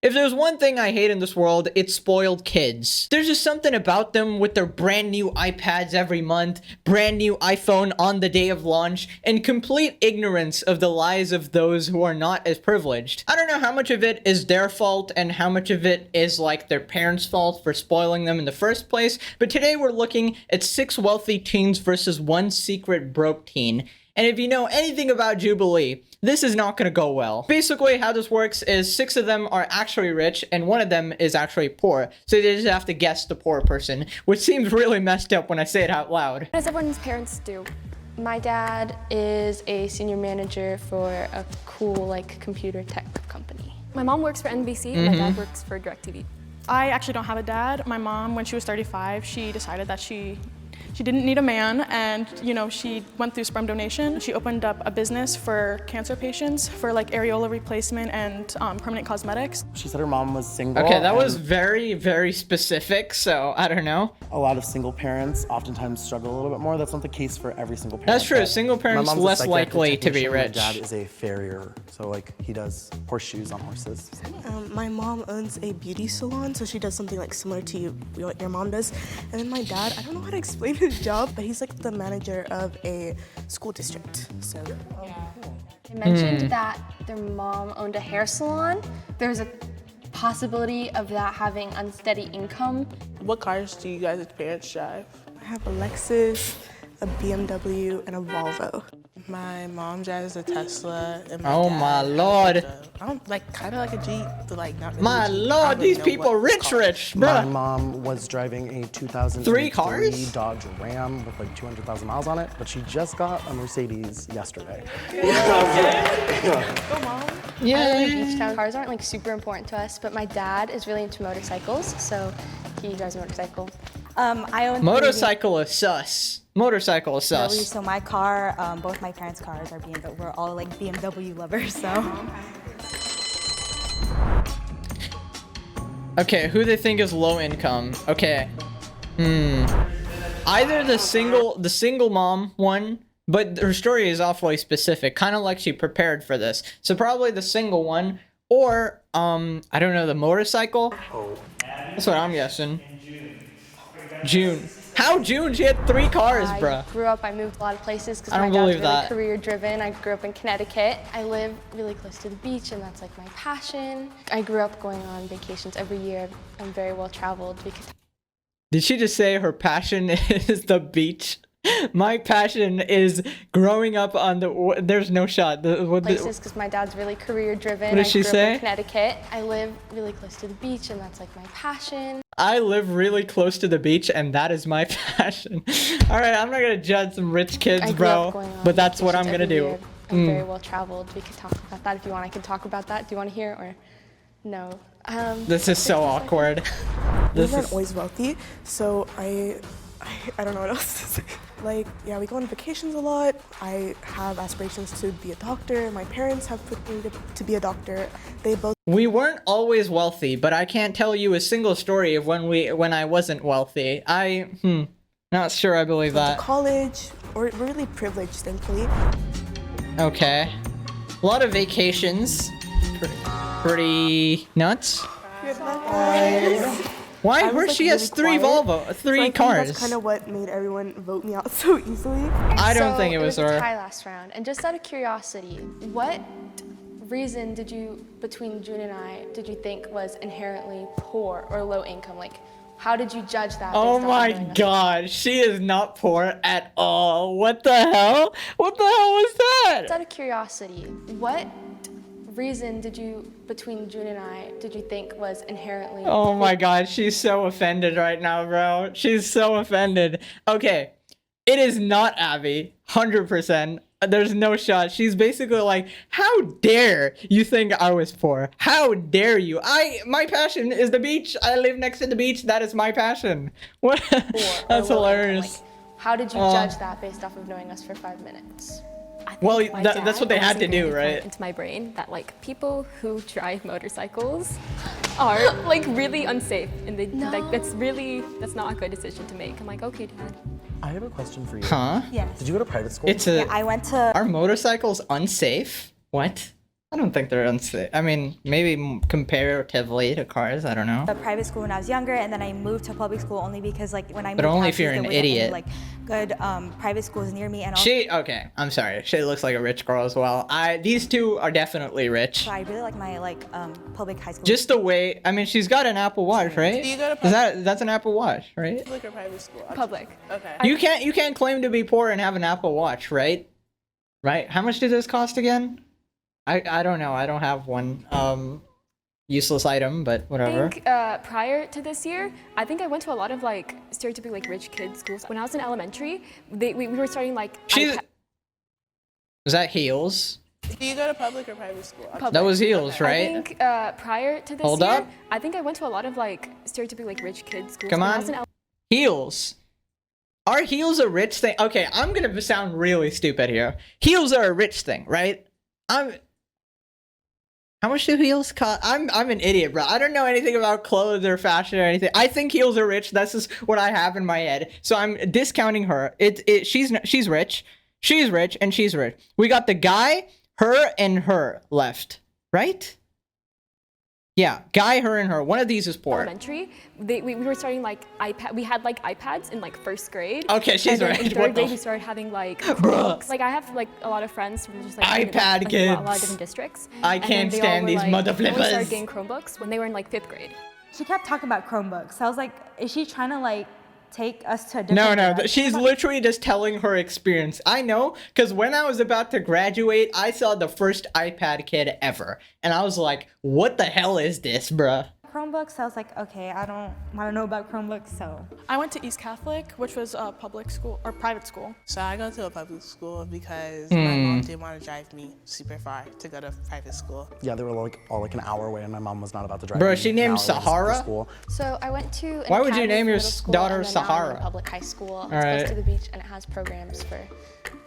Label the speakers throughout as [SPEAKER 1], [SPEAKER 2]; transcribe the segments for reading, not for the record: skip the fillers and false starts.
[SPEAKER 1] If there's one thing I hate in this world, it's spoiled kids. There's just something about them with their brand new iPads every month, brand new iPhone on the day of launch, and complete ignorance of the lives of those who are not as privileged. I don't know how much of it is their fault and how much of it is like their parents' fault for spoiling them in the first place, but today we're looking at 6 wealthy teens versus 1 secret broke teen. And if you know anything about Jubilee, this is not gonna go well. Basically, how this works is 6 of them are actually rich and 1 of them is actually poor. So they just have to guess the poor person, which seems really messed up when I say it out loud.
[SPEAKER 2] What does everyone's parents do? My dad is a senior manager for a cool, like, computer tech company.
[SPEAKER 3] My mom works for NBC and my dad works for DirecTV.
[SPEAKER 4] I actually don't have a dad. My mom, when she was 35, she decided that she didn't need a man, and she went through sperm donation. She opened up a business for cancer patients for like areola replacement and permanent cosmetics.
[SPEAKER 5] She said her mom was single.
[SPEAKER 1] Okay, that was very, very specific, so I don't know.
[SPEAKER 5] A lot of single parents oftentimes struggle a little bit more. That's not the case for every single parent.
[SPEAKER 1] That's true. Single parents less likely to be rich.
[SPEAKER 5] My dad is a farrier, so like he does horseshoes on horses.
[SPEAKER 6] My mom owns a beauty salon, so she does something like similar to what your mom does. And then my dad, I don't know how to explain his job, but he's like the manager of a school district. So.
[SPEAKER 2] They mentioned that their mom owned a hair salon. There's a possibility of that having unsteady income.
[SPEAKER 7] What cars do you guys' parents drive?
[SPEAKER 6] I have a Lexus, a BMW, and a Volvo.
[SPEAKER 7] My mom drives a Tesla, and my
[SPEAKER 1] Oh
[SPEAKER 7] dad
[SPEAKER 1] my
[SPEAKER 7] has
[SPEAKER 1] lord.
[SPEAKER 7] I don't like kind of like a Jeep, but like not really.
[SPEAKER 1] My
[SPEAKER 7] a Jeep. I
[SPEAKER 1] lord,
[SPEAKER 7] don't
[SPEAKER 1] these
[SPEAKER 7] know
[SPEAKER 1] people
[SPEAKER 7] what it's
[SPEAKER 1] rich,
[SPEAKER 7] called.
[SPEAKER 1] rich,
[SPEAKER 5] My
[SPEAKER 1] bruh.
[SPEAKER 5] mom was driving a 2003
[SPEAKER 1] 3 cars?
[SPEAKER 5] Dodge Ram with like 200,000 miles on it, but she just got a Mercedes yesterday.
[SPEAKER 1] Yeah.
[SPEAKER 2] Beach town. Cars aren't like super important to us, but my dad is really into motorcycles, so he drives a motorcycle.
[SPEAKER 8] I own
[SPEAKER 1] Motorcycle is sus. Motorcycle is
[SPEAKER 8] BMW,
[SPEAKER 1] sus.
[SPEAKER 8] so my car, both my parents' cars are BMW. We're all like BMW lovers, so.
[SPEAKER 1] Okay, who they think is low income? Okay. Either the single mom one, but her story is awfully specific, kind of like she prepared for this. So probably the single one, or I don't know, the motorcycle. That's what I'm guessing. June. How June? She had 3 cars, bruh.
[SPEAKER 2] I grew up, I moved a lot of places because
[SPEAKER 1] I
[SPEAKER 2] my
[SPEAKER 1] don't
[SPEAKER 2] dad's
[SPEAKER 1] believe
[SPEAKER 2] really
[SPEAKER 1] that.
[SPEAKER 2] career driven. I grew up in Connecticut. I live really close to the beach and that's like my passion. I grew up going on vacations every year. I'm very well traveled because
[SPEAKER 1] Did she just say her passion is the beach? My passion is growing up on the. There's no shot.
[SPEAKER 2] places because my dad's really career driven.
[SPEAKER 1] What did she
[SPEAKER 2] I grew up
[SPEAKER 1] say?
[SPEAKER 2] in Connecticut. I live really close to the beach and that's like my passion.
[SPEAKER 1] I live really close to the beach, and that is my passion. All right, I'm not gonna judge some rich kids,
[SPEAKER 2] I grew up
[SPEAKER 1] bro,
[SPEAKER 2] going on
[SPEAKER 1] but that's what I'm
[SPEAKER 2] vacations
[SPEAKER 1] gonna
[SPEAKER 2] every
[SPEAKER 1] do.
[SPEAKER 2] year. I'm very well traveled. We could talk about that if you want. I can talk about that. Do you want to hear or no?
[SPEAKER 1] This is so awkward.
[SPEAKER 6] We
[SPEAKER 1] This
[SPEAKER 6] weren't
[SPEAKER 1] is.
[SPEAKER 6] always wealthy, so I don't know what else to say. Like, yeah, we go on vacations a lot. I have aspirations to be a doctor. My parents have put me to be a doctor. They both
[SPEAKER 1] We weren't always wealthy, but I can't tell you a single story of when I wasn't wealthy. Not sure I believe
[SPEAKER 6] went to
[SPEAKER 1] that.
[SPEAKER 6] college, or we're really privileged, thankfully.
[SPEAKER 1] Okay. A lot of vacations. Pretty nuts. Why?
[SPEAKER 6] I was,
[SPEAKER 1] Where
[SPEAKER 6] like,
[SPEAKER 1] she has
[SPEAKER 6] really
[SPEAKER 1] 3
[SPEAKER 6] quiet,
[SPEAKER 1] Volvo,
[SPEAKER 6] so I
[SPEAKER 1] 3
[SPEAKER 6] think
[SPEAKER 1] cars.
[SPEAKER 6] That's kind of what made everyone vote me out so easily.
[SPEAKER 1] I don't think it was
[SPEAKER 2] a
[SPEAKER 1] her.
[SPEAKER 2] tie last round. And just out of curiosity, what reason did you, between June and I, did you think was inherently poor or low income? Like, how did you judge that?
[SPEAKER 1] Oh
[SPEAKER 2] based off
[SPEAKER 1] my
[SPEAKER 2] of knowing us?
[SPEAKER 1] god, she is not poor at all. What the hell? What the hell was
[SPEAKER 2] Just
[SPEAKER 1] that?
[SPEAKER 2] out of curiosity, what reason did you, between June and I, did you think was inherently
[SPEAKER 1] Oh my god, she's so offended right now, bro. She's so offended. Okay, it is not Abby, 100%. There's no shot. She's basically like, how dare you think I was poor? How dare you? My passion is the beach. I live next to the beach. That is my passion. What?
[SPEAKER 2] poor or
[SPEAKER 1] That's
[SPEAKER 2] low
[SPEAKER 1] hilarious.
[SPEAKER 2] income? Like, how did you judge that based off of knowing us for 5 minutes?
[SPEAKER 3] I think
[SPEAKER 1] Well,
[SPEAKER 3] my
[SPEAKER 1] that's
[SPEAKER 3] dad
[SPEAKER 1] what they had to
[SPEAKER 3] also
[SPEAKER 1] do,
[SPEAKER 3] really
[SPEAKER 1] right?
[SPEAKER 3] put into my brain that like people who drive motorcycles are like really unsafe, and they like that's not a good decision to make. I'm like, okay, Dad.
[SPEAKER 5] I have a question for you.
[SPEAKER 1] Huh?
[SPEAKER 8] Yes.
[SPEAKER 5] Did you go to private school?
[SPEAKER 1] It's a.
[SPEAKER 8] I went to.
[SPEAKER 1] Are motorcycles unsafe? What? I don't think they're unsafe. I mean, maybe comparatively to cars. I don't know.
[SPEAKER 8] A private school when I was younger, and then I moved to public school only because like when I moved
[SPEAKER 1] But only
[SPEAKER 8] houses,
[SPEAKER 1] if you're
[SPEAKER 8] there
[SPEAKER 1] an
[SPEAKER 8] wasn't any,
[SPEAKER 1] idiot.
[SPEAKER 8] like good private schools near me, and also
[SPEAKER 1] Okay, I'm sorry. She looks like a rich girl as well. These two are definitely rich.
[SPEAKER 8] I really like my public high school.
[SPEAKER 1] Just the way, I mean, she's got an Apple Watch, right?
[SPEAKER 7] Do you go to
[SPEAKER 1] That's an Apple Watch, right?
[SPEAKER 7] public or private school?
[SPEAKER 3] Public.
[SPEAKER 7] Okay.
[SPEAKER 1] You can't claim to be poor and have an Apple Watch, right? Right? How much did this cost again? I don't know. I don't have one. Useless item, but whatever.
[SPEAKER 3] I think prior to this year, I think I went to a lot of like stereotypically like rich kids schools. When I was in elementary, we were starting like.
[SPEAKER 1] Was that heels?
[SPEAKER 7] Do you go to public or private school?
[SPEAKER 3] Public.
[SPEAKER 1] That was heels, right?
[SPEAKER 3] I think prior to this
[SPEAKER 1] Hold
[SPEAKER 3] year,
[SPEAKER 1] up.
[SPEAKER 3] I think I went to a lot of like stereotypically like rich kids schools.
[SPEAKER 1] Come
[SPEAKER 3] When I
[SPEAKER 1] on.
[SPEAKER 3] was in
[SPEAKER 1] Heels. Are heels a rich thing? Okay, I'm gonna sound really stupid here. Heels are a rich thing, right? How much do heels cost? I'm an idiot, bro. I don't know anything about clothes or fashion or anything. I think heels are rich. That's just what I have in my head. So I'm discounting her. She's rich. She's rich and she's rich. We got the guy, her, and her left, right? Yeah, guy, her, and her. One of these is poor.
[SPEAKER 3] elementary, we were starting like we had like iPads in like first grade.
[SPEAKER 1] Okay, she's
[SPEAKER 3] and then
[SPEAKER 1] right.
[SPEAKER 3] In
[SPEAKER 1] What
[SPEAKER 3] third grade,
[SPEAKER 1] the-
[SPEAKER 3] we started having like
[SPEAKER 1] Bruh.
[SPEAKER 3] Chromebooks. Like I have like a lot of friends from just like
[SPEAKER 1] iPad
[SPEAKER 3] like, a lot of
[SPEAKER 1] kids.
[SPEAKER 3] different districts.
[SPEAKER 1] I
[SPEAKER 3] And then
[SPEAKER 1] can't
[SPEAKER 3] they all
[SPEAKER 1] stand
[SPEAKER 3] were,
[SPEAKER 1] these
[SPEAKER 3] like,
[SPEAKER 1] mother
[SPEAKER 3] they only
[SPEAKER 1] flippers.
[SPEAKER 3] started getting Chromebooks when they were in like 5th grade.
[SPEAKER 8] she kept talking about Chromebooks. I was like, is she trying to like take us to a different
[SPEAKER 1] No,
[SPEAKER 8] direction?
[SPEAKER 1] she's literally just telling her experience. I know, because when I was about to graduate, I saw the first iPad kid ever. And I was like, what the hell is this, bruh?
[SPEAKER 8] Chromebooks. I was like, okay, I don't know about Chromebooks, so.
[SPEAKER 4] I went to East Catholic, which was a public school or private school.
[SPEAKER 7] So I go to a public school because my mom didn't want to drive me super far to go to private school.
[SPEAKER 5] Yeah, they were like all like an hour away, and my mom was not about to drive.
[SPEAKER 1] Bro,
[SPEAKER 5] me
[SPEAKER 1] she
[SPEAKER 5] an
[SPEAKER 1] named
[SPEAKER 5] hour to
[SPEAKER 1] Sahara?
[SPEAKER 5] school.
[SPEAKER 2] So I went to an
[SPEAKER 1] Why would you
[SPEAKER 2] academy
[SPEAKER 1] name
[SPEAKER 2] for
[SPEAKER 1] your
[SPEAKER 2] middle school,
[SPEAKER 1] daughter
[SPEAKER 2] and then now I'm
[SPEAKER 1] Sahara?
[SPEAKER 2] in public high school. It's
[SPEAKER 1] Alright.
[SPEAKER 2] close to the beach and it has programs for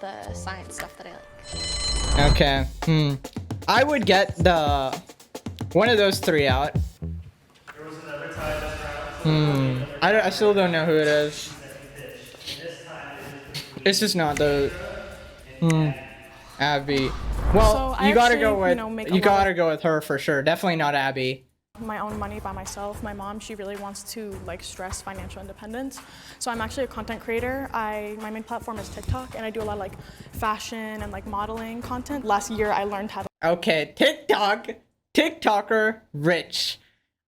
[SPEAKER 2] the science stuff that I like.
[SPEAKER 1] Okay. I would get the one of those three out. I still don't know who it is. It's just not the Abby. Well,
[SPEAKER 4] So I
[SPEAKER 1] you gotta
[SPEAKER 4] actually,
[SPEAKER 1] go with
[SPEAKER 4] you know, make a
[SPEAKER 1] you
[SPEAKER 4] lot
[SPEAKER 1] gotta go with her for sure. Definitely not Abby.
[SPEAKER 4] My own money by myself. My mom, she really wants to like stress financial independence. So I'm actually a content creator. My main platform is TikTok, and I do a lot of like fashion and like modeling content. Last year, I learned how to.
[SPEAKER 1] Okay, TikToker, rich.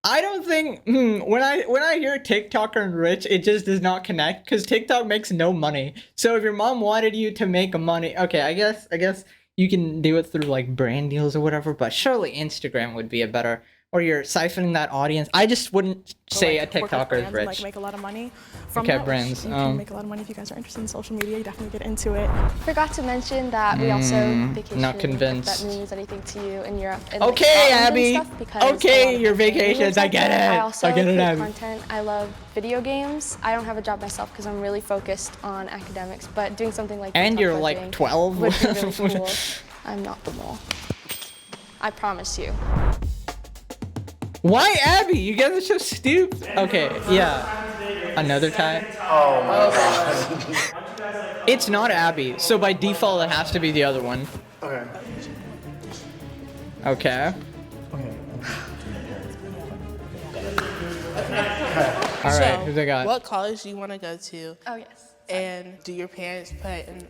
[SPEAKER 1] I don't think when I hear TikToker and rich, it just does not connect because TikTok makes no money. So if your mom wanted you to make money, okay, I guess you can do it through like brand deals or whatever. But surely Instagram would be a better. Or you're siphoning that audience. I just wouldn't say a
[SPEAKER 4] work with
[SPEAKER 1] TikToker is
[SPEAKER 4] brands and,
[SPEAKER 1] rich.
[SPEAKER 4] like make a lot of money from
[SPEAKER 1] Okay,
[SPEAKER 4] that.
[SPEAKER 1] brands,
[SPEAKER 4] You can make a lot of money if you guys are interested in social media. You definitely get into it.
[SPEAKER 2] Forgot to mention that we also vacationed.
[SPEAKER 1] not
[SPEAKER 2] If
[SPEAKER 1] convinced.
[SPEAKER 2] that means anything to you in Europe. And,
[SPEAKER 1] Okay,
[SPEAKER 2] Scotland and
[SPEAKER 1] Abby.
[SPEAKER 2] stuff, because
[SPEAKER 1] Okay,
[SPEAKER 2] a lot of
[SPEAKER 1] your
[SPEAKER 2] my family
[SPEAKER 1] vacations,
[SPEAKER 2] lives
[SPEAKER 1] I
[SPEAKER 2] out
[SPEAKER 1] get
[SPEAKER 2] there.
[SPEAKER 1] it.
[SPEAKER 2] I also
[SPEAKER 1] I get it,
[SPEAKER 2] create
[SPEAKER 1] Abby.
[SPEAKER 2] content. I love video games. I don't have a job myself because I'm really focused on academics, but doing something like
[SPEAKER 1] And
[SPEAKER 2] TikTok
[SPEAKER 1] you're
[SPEAKER 2] we're
[SPEAKER 1] like
[SPEAKER 2] doing
[SPEAKER 1] 12.
[SPEAKER 2] would be really cool. I'm not the mole. I promise you.
[SPEAKER 1] Why Abby? You guys are so stupid. Okay, yeah. Another time. Oh my god. It's not Abby, so by default it has to be the other one.
[SPEAKER 5] Okay.
[SPEAKER 1] Okay. All right, who they got?
[SPEAKER 7] What college do you want to go to?
[SPEAKER 2] Oh yes.
[SPEAKER 7] And do your parents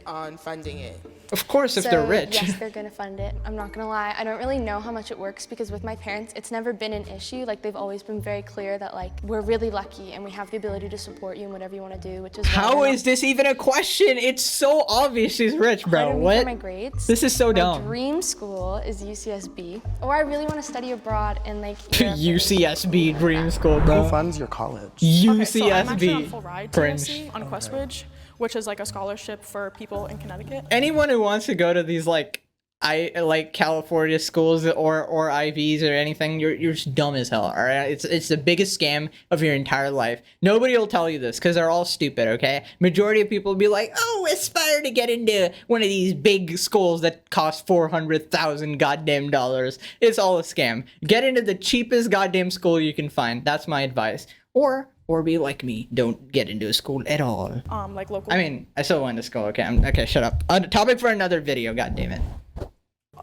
[SPEAKER 7] on funding it?
[SPEAKER 1] Of course, if they're rich.
[SPEAKER 2] Yes, they're gonna fund it. I'm not gonna lie. I don't really know how much it works because with my parents, it's never been an issue. Like they've always been very clear that like we're really lucky and we have the ability to support you in whatever you want to do, which is why
[SPEAKER 1] How
[SPEAKER 2] they're
[SPEAKER 1] is this even a question? It's so obvious she's rich,
[SPEAKER 2] not
[SPEAKER 1] bro.
[SPEAKER 2] hiring me
[SPEAKER 1] What?
[SPEAKER 2] for my grades.
[SPEAKER 1] This is so
[SPEAKER 2] My
[SPEAKER 1] dumb.
[SPEAKER 2] dream school is UCSB, or I really want to study abroad in like Europe or
[SPEAKER 1] UCSB dream school,
[SPEAKER 5] Who
[SPEAKER 1] bro.
[SPEAKER 5] funds your college?
[SPEAKER 4] Okay, so I'm actually on
[SPEAKER 1] UCSB.
[SPEAKER 4] full ride to
[SPEAKER 1] Cringe.
[SPEAKER 4] USC on Questbridge, which is like a scholarship for people in Connecticut.
[SPEAKER 1] Anyone who wants to go to these like California schools or IVs or anything, you're just dumb as hell. All right, it's the biggest scam of your entire life. Nobody will tell you this because they're all stupid. Okay, majority of people will be like, oh, aspire to get into one of these big schools that cost $400,000 goddamn dollars. It's all a scam. Get into the cheapest goddamn school you can find. That's my advice. Or be like me. Don't get into a school at all.
[SPEAKER 4] Like local.
[SPEAKER 1] I mean, I still went to school. Okay, okay, shut up. Topic for another video. God damn it.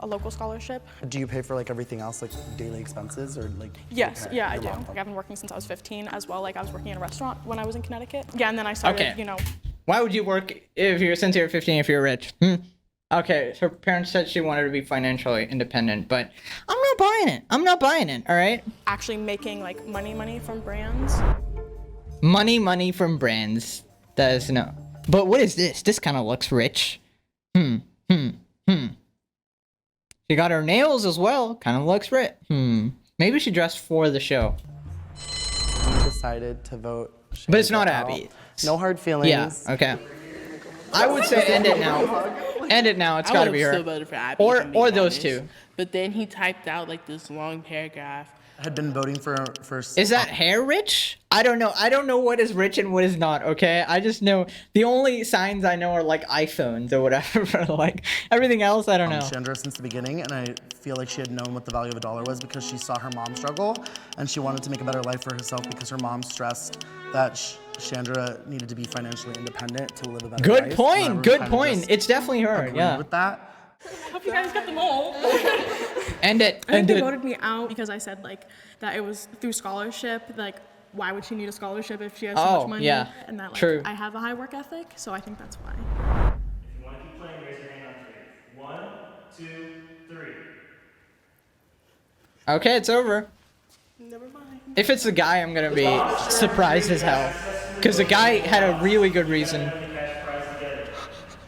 [SPEAKER 4] a local scholarship.
[SPEAKER 5] Do you pay for like everything else, like daily expenses, or like?
[SPEAKER 4] Yes,
[SPEAKER 5] okay,
[SPEAKER 4] yeah, I
[SPEAKER 5] your
[SPEAKER 4] do.
[SPEAKER 5] mom?
[SPEAKER 4] Like, I've been working since I was 15 as well. Like I was working in a restaurant when I was in Connecticut. Yeah, and then I started,
[SPEAKER 1] Okay.
[SPEAKER 4] you know.
[SPEAKER 1] Why would you work since you're 15 if you're rich? Okay, her parents said she wanted to be financially independent, but I'm not buying it. I'm not buying it, all right?
[SPEAKER 4] Actually making like money from brands.
[SPEAKER 1] Money from brands. That is no. But what is this? This kind of looks rich. She got her nails as well. Kind of looks rich. Maybe she dressed for the show.
[SPEAKER 5] You decided to vote.
[SPEAKER 1] But it's not
[SPEAKER 5] Chandra out.
[SPEAKER 1] Abby.
[SPEAKER 5] No hard feelings.
[SPEAKER 1] Yeah, okay. I would say end it now. End it now. It's
[SPEAKER 7] I
[SPEAKER 1] got to
[SPEAKER 7] would've
[SPEAKER 1] be her.
[SPEAKER 7] still voted for Abby,
[SPEAKER 1] Or
[SPEAKER 7] if I'm being
[SPEAKER 1] those
[SPEAKER 7] honest.
[SPEAKER 1] two.
[SPEAKER 7] But then he typed out like this long paragraph.
[SPEAKER 5] I had been voting for.
[SPEAKER 1] Is that hair rich? I don't know. I don't know what is rich and what is not, okay? I just know the only signs I know are like iPhones or whatever. Like everything else, I don't know.
[SPEAKER 5] Chandra since the beginning, and I feel like she had known what the value of a dollar was because she saw her mom struggle, and she wanted to make a better life for herself because her mom stressed that Chandra needed to be financially independent to live a better life.
[SPEAKER 1] Good
[SPEAKER 5] And
[SPEAKER 1] point.
[SPEAKER 5] everyone
[SPEAKER 1] Good
[SPEAKER 5] kinda
[SPEAKER 1] point.
[SPEAKER 5] just
[SPEAKER 1] It's definitely her.
[SPEAKER 5] agreed
[SPEAKER 1] Yeah.
[SPEAKER 5] with that.
[SPEAKER 4] Hope you guys got them all.
[SPEAKER 1] End it.
[SPEAKER 4] I think
[SPEAKER 1] End
[SPEAKER 4] they
[SPEAKER 1] it.
[SPEAKER 4] voted me out because I said like that it was through scholarship. Like, why would she need a scholarship if she has so
[SPEAKER 1] Oh,
[SPEAKER 4] much money?
[SPEAKER 1] yeah.
[SPEAKER 4] And that like
[SPEAKER 1] True.
[SPEAKER 4] I have a high work ethic, so I think that's why.
[SPEAKER 9] If you want to keep playing, raise your hand on 3. 1, 2, 3.
[SPEAKER 1] Okay, it's over.
[SPEAKER 7] Never mind.
[SPEAKER 1] If it's a guy, I'm gonna be surprised as hell. Because the guy had a really good reason.
[SPEAKER 9] The cash prize together.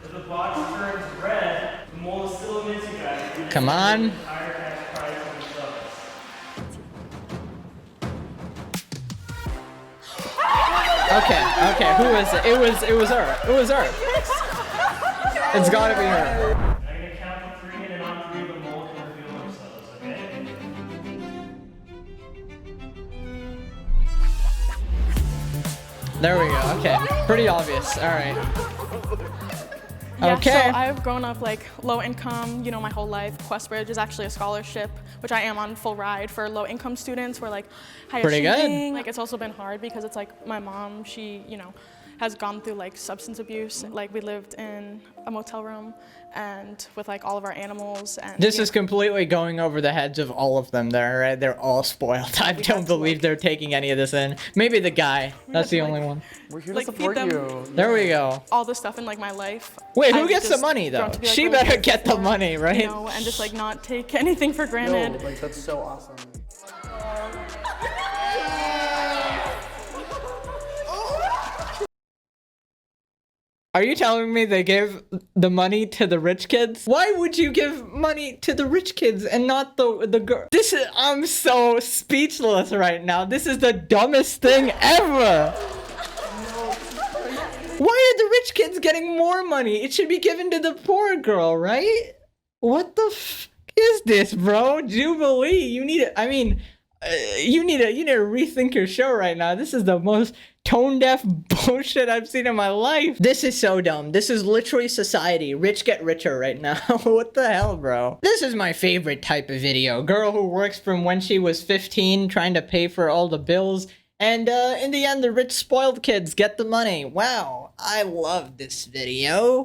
[SPEAKER 9] If the box turns red, the mole is still a missing guy.
[SPEAKER 1] Come on.
[SPEAKER 9] Higher cash prize for themselves.
[SPEAKER 1] Okay, who is it? It was her. It was her. It's gotta be her.
[SPEAKER 9] I'm going to count to 3, and on 3, the mole can reveal themselves, okay?
[SPEAKER 1] There we go. Okay, pretty obvious. All right.
[SPEAKER 4] Yeah,
[SPEAKER 1] Okay.
[SPEAKER 4] so I've grown up like low income, you know, my whole life. Questbridge is actually a scholarship, which I am on full ride for low income students who are like high
[SPEAKER 1] Pretty good.
[SPEAKER 4] achieving. Like it's also been hard because it's like my mom, she, you know, has gone through like substance abuse. Like we lived in a motel room and with like all of our animals and
[SPEAKER 1] This is completely going over the heads of all of them there, right? They're all spoiled. I don't believe they're taking any of this in. Maybe the guy. That's the only one.
[SPEAKER 5] We're here
[SPEAKER 4] Like,
[SPEAKER 5] to
[SPEAKER 4] feed
[SPEAKER 5] support
[SPEAKER 4] them.
[SPEAKER 5] you.
[SPEAKER 1] There we go.
[SPEAKER 4] all the stuff in like my life.
[SPEAKER 1] Wait, who
[SPEAKER 4] I've
[SPEAKER 1] gets the
[SPEAKER 4] just
[SPEAKER 1] money though?
[SPEAKER 4] grown to be, like,
[SPEAKER 1] She
[SPEAKER 4] really
[SPEAKER 1] better get the
[SPEAKER 4] grateful for,
[SPEAKER 1] money, right?
[SPEAKER 4] You know, and just like not take anything for
[SPEAKER 5] No,
[SPEAKER 4] granted.
[SPEAKER 5] like that's so awesome.
[SPEAKER 1] Are you telling me they gave the money to the rich kids? Why would you give money to the rich kids and not the girl? I'm so speechless right now. This is the dumbest thing ever. Why are the rich kids getting more money? It should be given to the poor girl, right? What the f is this, bro? Jubilee, you need to, I mean, you need to rethink your show right now. This is the most tone deaf bullshit I've seen in my life. This is so dumb. This is literally society. Rich get richer right now. What the hell, bro? This is my favorite type of video. Girl who works from when she was 15 trying to pay for all the bills. And in the end, the rich spoiled kids get the money. Wow, I love this video.